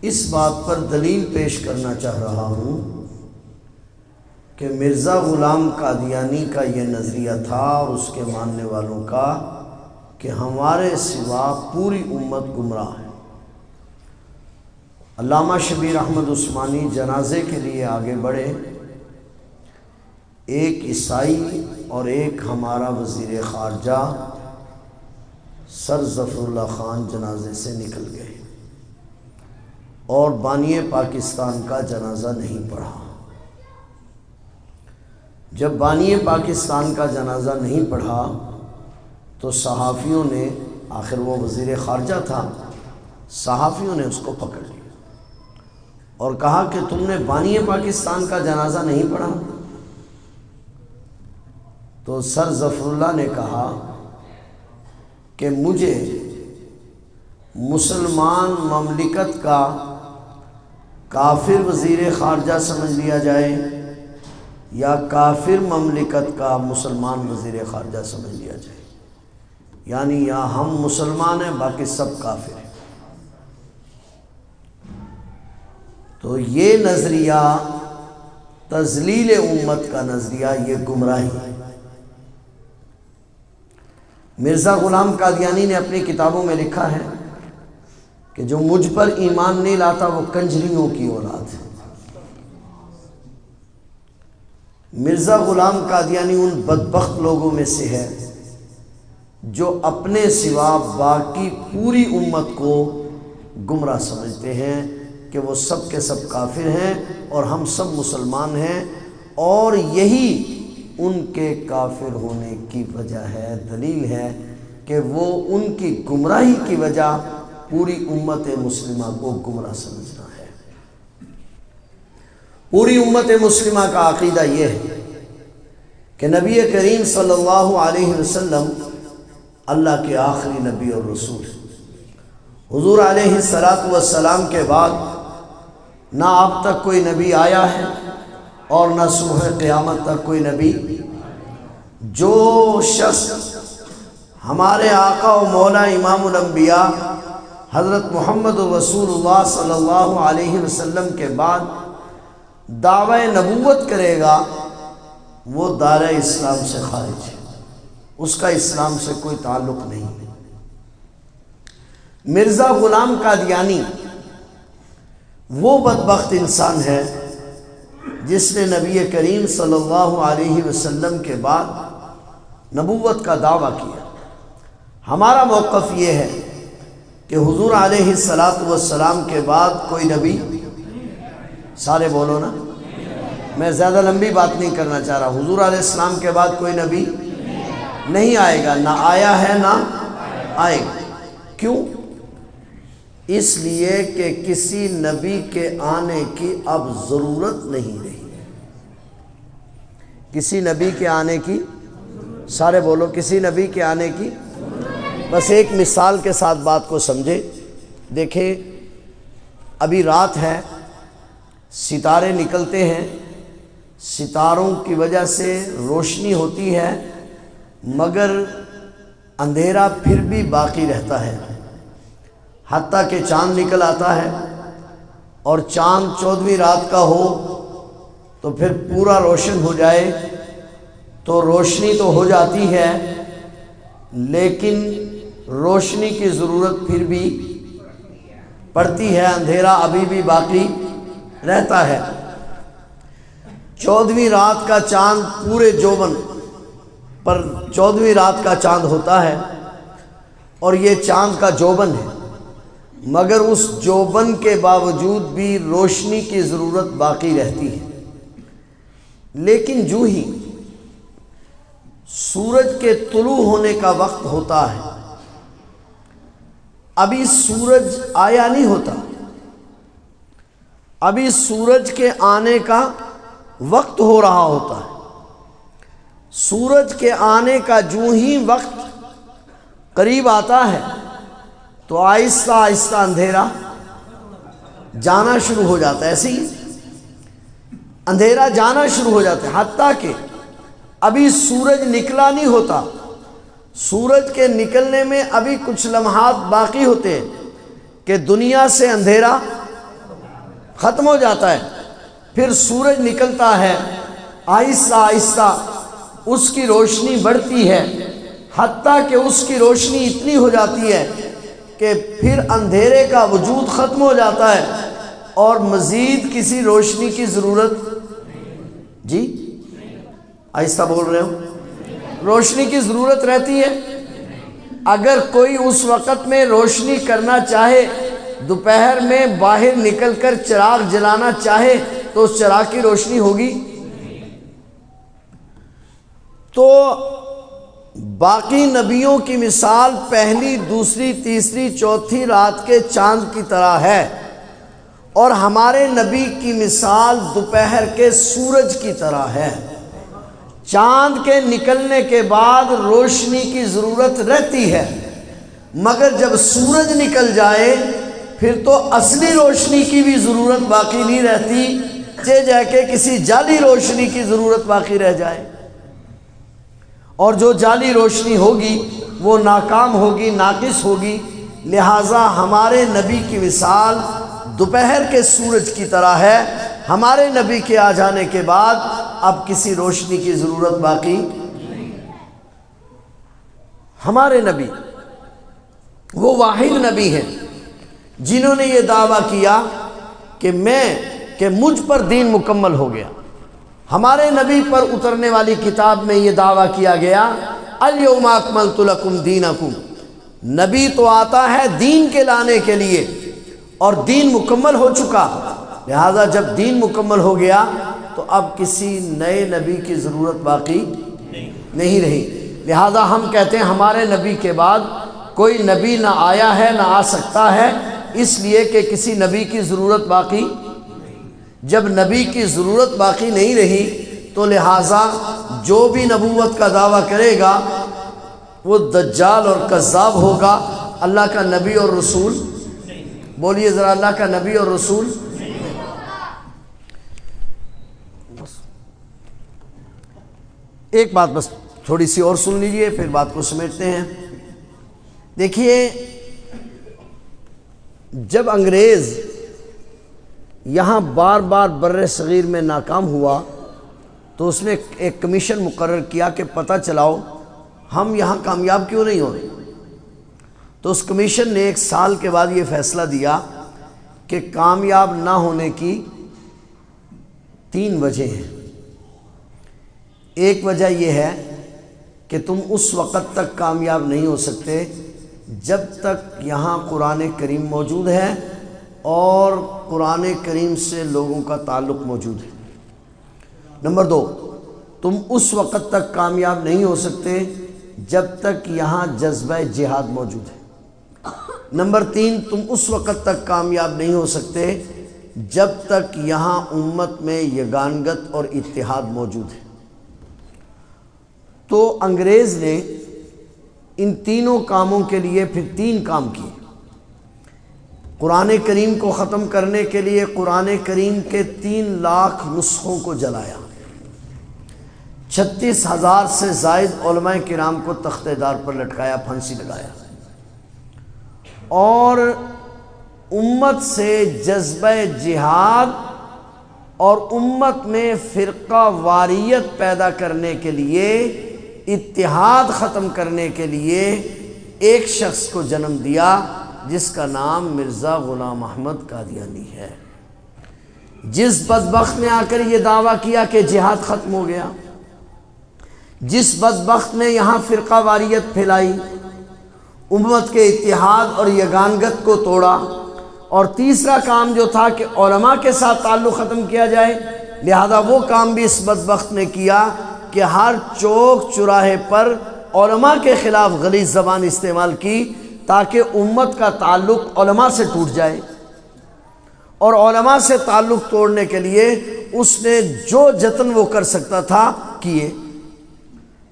اس بات پر دلیل پیش کرنا چاہ رہا ہوں کہ مرزا غلام قادیانی کا یہ نظریہ تھا اور اس کے ماننے والوں کا کہ ہمارے سوا پوری امت گمراہ ہے۔ علامہ شبیر احمد عثمانی جنازے کے لیے آگے بڑھے، ایک عیسائی اور ایک ہمارا وزیر خارجہ سر ظفر اللہ خان جنازے سے نکل گئے اور بانی پاکستان کا جنازہ نہیں پڑھا۔ جب بانی پاکستان کا جنازہ نہیں پڑھا تو صحافیوں نے، آخر وہ وزیر خارجہ تھا، صحافیوں نے اس کو پکڑ لیا اور کہا کہ تم نے بانی پاکستان کا جنازہ نہیں پڑھا؟ تو سر ظفر اللہ نے کہا کہ مجھے مسلمان مملکت کا کافر وزیر خارجہ سمجھ لیا جائے یا کافر مملکت کا مسلمان وزیر خارجہ سمجھ لیا جائے، یعنی یا ہم مسلمان ہیں باقی سب کافر ہیں۔ تو یہ نظریہ تذلیل امت کا نظریہ، یہ گمراہی ہے۔ مرزا غلام قادیانی نے اپنی کتابوں میں لکھا ہے کہ جو مجھ پر ایمان نہیں لاتا وہ کنجریوں کی اولاد ہے۔ مرزا غلام قادیانی ان بدبخت لوگوں میں سے ہے جو اپنے سوا باقی پوری امت کو گمراہ سمجھتے ہیں کہ وہ سب کے سب کافر ہیں اور ہم سب مسلمان ہیں، اور یہی ان کے کافر ہونے کی وجہ ہے، دلیل ہے کہ وہ ان کی گمراہی کی وجہ پوری امت مسلمہ کو گمراہ سمجھنا ہے۔ پوری امت مسلمہ کا عقیدہ یہ ہے کہ نبی کریم صلی اللہ علیہ وسلم اللہ کے آخری نبی اور رسول ہیں۔ حضور علیہ السلام کے بعد نہ اب تک کوئی نبی آیا ہے اور نہ صبح قیامت تک کوئی نبی۔ جو شخص ہمارے آقا و مولا امام الانبیاء حضرت محمد رسول اللہ صلی اللہ علیہ وسلم کے بعد دعوی نبوت کرے گا وہ دائرہ اسلام سے خارج ہے، اس کا اسلام سے کوئی تعلق نہیں ہے۔ مرزا غلام قادیانی وہ بدبخت انسان ہے جس نے نبی کریم صلی اللہ علیہ وسلم کے بعد نبوت کا دعویٰ کیا۔ ہمارا موقف یہ ہے کہ حضور علیہ السلام کے بعد کوئی نبی، سارے بولو نا، میں زیادہ لمبی بات نہیں کرنا چاہ رہا، حضور علیہ السلام کے بعد کوئی نبی نہیں آئے گا، نہ آیا ہے نہ آئے گا۔ کیوں؟ اس لیے کہ کسی نبی کے آنے کی اب ضرورت نہیں رہی۔ کسی نبی کے آنے کی، سارے بولو، کسی نبی کے آنے کی۔ بس ایک مثال کے ساتھ بات کو سمجھے۔ دیکھیں ابھی رات ہے، ستارے نکلتے ہیں، ستاروں کی وجہ سے روشنی ہوتی ہے، مگر اندھیرا پھر بھی باقی رہتا ہے، حتیٰ کہ چاند نکل آتا ہے، اور چاند 14ویں رات کا ہو تو پھر پورا روشن ہو جائے تو روشنی تو ہو جاتی ہے، لیکن روشنی کی ضرورت پھر بھی پڑتی ہے، اندھیرا ابھی بھی باقی رہتا ہے۔ 14ویں رات کا چاند پورے جوبن پر 14ویں رات کا چاند ہوتا ہے، اور یہ چاند کا جوبن ہے، مگر اس جوبن کے باوجود بھی روشنی کی ضرورت باقی رہتی ہے۔ لیکن جو ہی سورج کے طلوع ہونے کا وقت ہوتا ہے، ابھی سورج آیا نہیں ہوتا، ابھی سورج کے آنے کا وقت ہو رہا ہوتا ہے، سورج کے آنے کا جو ہی وقت قریب آتا ہے تو آہستہ آہستہ اندھیرا جانا شروع ہو جاتا ہے۔ ایسے ہی اندھیرا جانا شروع ہو جاتا ہے، حتیٰ کہ ابھی سورج نکلا نہیں ہوتا، سورج کے نکلنے میں ابھی کچھ لمحات باقی ہوتے ہیں کہ دنیا سے اندھیرا ختم ہو جاتا ہے، پھر سورج نکلتا ہے، آہستہ آہستہ اس کی روشنی بڑھتی ہے، حتیٰ کہ اس کی روشنی اتنی ہو جاتی ہے کہ پھر اندھیرے کا وجود ختم ہو جاتا ہے اور مزید کسی روشنی کی ضرورت، جی آہستہ بول رہے ہو، روشنی کی ضرورت رہتی ہے۔ اگر کوئی اس وقت میں روشنی کرنا چاہے، دوپہر میں باہر نکل کر چراغ جلانا چاہے تو اس چراغ کی روشنی ہوگی؟ تو باقی نبیوں کی مثال پہلی، دوسری، تیسری، چوتھی رات کے چاند کی طرح ہے، اور ہمارے نبی کی مثال دوپہر کے سورج کی طرح ہے۔ چاند کے نکلنے کے بعد روشنی کی ضرورت رہتی ہے، مگر جب سورج نکل جائے پھر تو اصلی روشنی کی بھی ضرورت باقی نہیں رہتی، جا کے کسی جعلی روشنی کی ضرورت باقی رہ جائے، اور جو جعلی روشنی ہوگی وہ ناکام ہوگی، ناقص ہوگی۔ لہٰذا ہمارے نبی کی مثال دوپہر کے سورج کی طرح ہے۔ ہمارے نبی کے آ جانے کے بعد اب کسی روشنی کی ضرورت باقی نہیں۔ ہمارے نبی وہ واحد نبی ہیں جنہوں نے یہ دعویٰ کیا کہ مجھ پر دین مکمل ہو گیا۔ ہمارے نبی پر اترنے والی کتاب میں یہ دعویٰ کیا گیا، الیوم اکملت لکم دینکم۔ نبی تو آتا ہے دین کے لانے کے لیے، اور دین مکمل ہو چکا، لہذا جب دین مکمل ہو گیا تو اب کسی نئے نبی کی ضرورت باقی نہیں رہی۔ لہذا ہم کہتے ہیں ہمارے نبی کے بعد کوئی نبی نہ آیا ہے نہ آ سکتا ہے، اس لیے کہ کسی نبی کی ضرورت باقی، جب نبی کی ضرورت باقی نہیں رہی تو لہٰذا جو بھی نبوت کا دعویٰ کرے گا وہ دجال اور کذاب ہوگا، اللہ کا نبی اور رسول، بولیے ذرا، اللہ کا نبی اور رسول۔ ایک بات بس تھوڑی سی اور سن لیجئے، پھر بات کو سمیٹتے ہیں۔ دیکھیے، جب انگریز یہاں بار بار بر صغیر میں ناکام ہوا تو اس نے ایک کمیشن مقرر کیا کہ پتہ چلاؤ ہم یہاں کامیاب کیوں نہیں ہو رہے۔ تو اس کمیشن نے 1 سال کے بعد یہ فیصلہ دیا کہ کامیاب نہ ہونے کی 3 وجہ ہیں۔ ایک وجہ یہ ہے کہ تم اس وقت تک کامیاب نہیں ہو سکتے جب تک یہاں قرآن کریم موجود ہے اور قرآن کریم سے لوگوں کا تعلق موجود ہے۔ نمبر 2، تم اس وقت تک کامیاب نہیں ہو سکتے جب تک یہاں جذبہ جہاد موجود ہے۔ نمبر 3، تم اس وقت تک کامیاب نہیں ہو سکتے جب تک یہاں امت میں یگانگت اور اتحاد موجود ہے۔ تو انگریز نے ان تینوں کاموں کے لیے پھر 3 کام کیے۔ قرآن کریم کو ختم کرنے کے لیے قرآن کریم کے 3 لاکھ نسخوں کو جلایا، 36,000 سے زائد علماء کرام کو تختہ دار پر لٹکایا، پھانسی لگایا، اور امت سے جذبہ جہاد اور امت میں فرقہ واریت پیدا کرنے کے لیے، اتحاد ختم کرنے کے لیے ایک شخص کو جنم دیا جس کا نام مرزا غلام احمد قادیانی ہے۔ جس بدبخت نے آ کر یہ دعویٰ کیا کہ جہاد ختم ہو گیا، جس بدبخت نے یہاں فرقہ واریت پھیلائی، امت کے اتحاد اور یگانگت کو توڑا، اور تیسرا کام جو تھا کہ علماء کے ساتھ تعلق ختم کیا جائے، لہذا وہ کام بھی اس بدبخت نے کیا کہ ہر چوک چراہے پر علماء کے خلاف غلیظ زبان استعمال کی تاکہ امت کا تعلق علماء سے ٹوٹ جائے، اور علماء سے تعلق توڑنے کے لیے اس نے جو جتن وہ کر سکتا تھا کیے،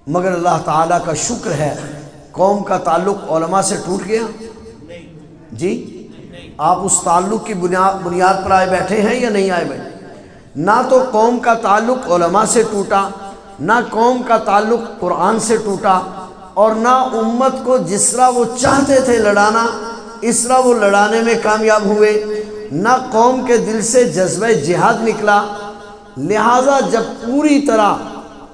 مگر اللہ تعالیٰ کا شکر ہے قوم کا تعلق علماء سے ٹوٹ گیا؟ جی، آپ اس تعلق کی بنیاد پر آئے بیٹھے ہیں یا نہیں آئے بیٹھے؟ نہ تو قوم کا تعلق علماء سے ٹوٹا، نہ قوم کا تعلق قرآن سے ٹوٹا، اور نہ امت کو جس طرح وہ چاہتے تھے لڑانا اس طرح وہ لڑانے میں کامیاب ہوئے، نہ قوم کے دل سے جذبہ جہاد نکلا۔ لہٰذا جب پوری طرح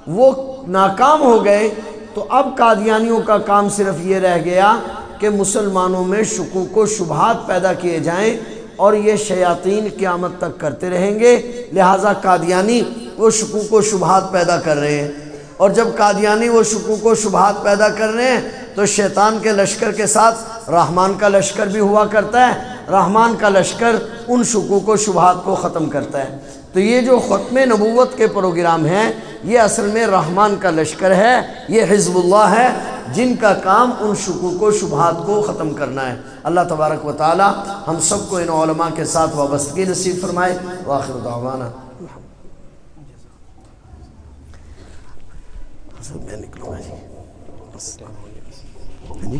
وہ ناکام ہو گئے تو اب قادیانیوں کا کام صرف یہ رہ گیا کہ مسلمانوں میں شکوک و شبہات پیدا کیے جائیں، اور یہ شیاطین قیامت تک کرتے رہیں گے۔ لہٰذا قادیانی وہ شکوک و شبہات پیدا کر رہے ہیں، اور جب قادیانی وہ شکوک و شبہات پیدا کر رہے ہیں تو شیطان کے لشکر کے ساتھ رحمان کا لشکر بھی ہوا کرتا ہے، رحمان کا لشکر ان شکوک و شبہات کو ختم کرتا ہے۔ تو یہ جو ختم نبوت کے پروگرام ہیں یہ اصل میں رحمان کا لشکر ہے، یہ حزب اللہ ہے جن کا کام ان شکوک و شبہات کو ختم کرنا ہے۔ اللہ تبارک و تعالی ہم سب کو ان علماء کے ساتھ وابستگی نصیب فرمائے۔ وآخر دعوانا میں نکلوں گا جی۔